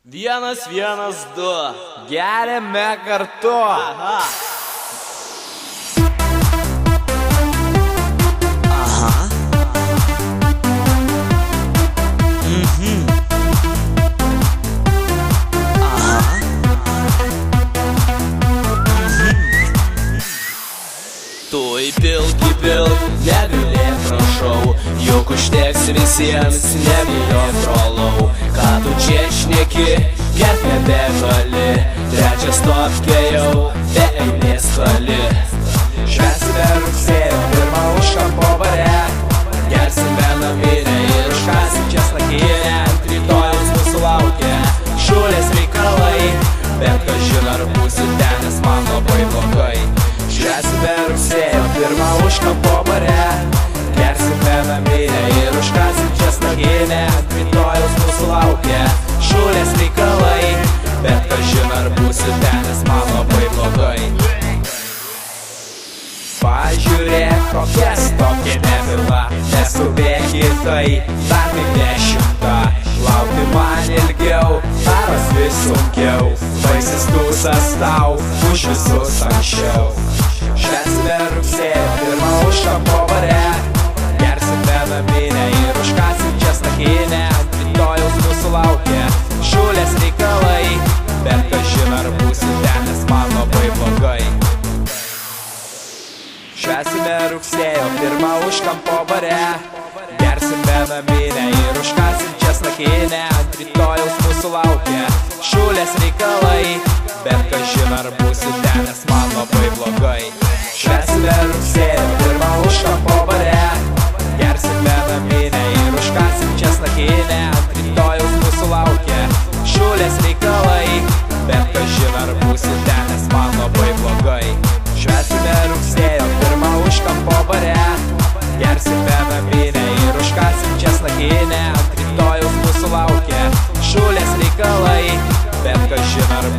Vienas, vienas, du. Geriame kartu. Aha. Aha. Mhm. Aha. Tu įpilk, negalėk, prašau, juk užteks visiems, nebijok, brolau. Ką tu čia šneki, gerk nebegali, trečias topkė jau, be eilės toli. Švęsime rugsėjo pirmą už kampo bare, gersime naminę ir užkasim česnakinę. Rytojaus mūsų laukia šulės reikalai, bet kažin ar būsiu ten, nes man labai blogai. Švęsime rugsėjo pirmą už kampo bare, gersime naminę ir užkasim česnakinę. Rytojaus mūsų laukia šulės reikalai, bet kažin ar būsiu ten, nes man labai blogai. Pažiūrėk, kokia stokė nevila, neskubėk į tai, dar tik 10. Laukti man ilgiau, daros vis sunkiau, baigsis tūsas tau už visus anksčiau. Švęsime rugsėjo pirmą už kampo bare, gersime naminę ir užkasim česnakinę. Rytojaus mūsų laukia šulės reikalai, bet kažin ar būsiu ten, nes man labai blogai. Švęsime rugsėjo pirmą už kampo bare, gersime naminę ir užkasim česnakinę. Rytojaus mūsų laukia šulės reikalai, bet kažin ar būsiu ten, nes man labai blogai. Švęsime rugsėjo pirmą už kampo bare, gersime naminę ir užkasim česnakinę. Rytojaus mūsų laukia šulės reikalai, bet kažin ar būsiu ten, nes man labai blogai. Švęsime rugsėjo pirmą už kampo bare, gersime naminę ir užkasim česnakinę. Rytojaus mūsų laukia šulės reikalai, bet kažin ar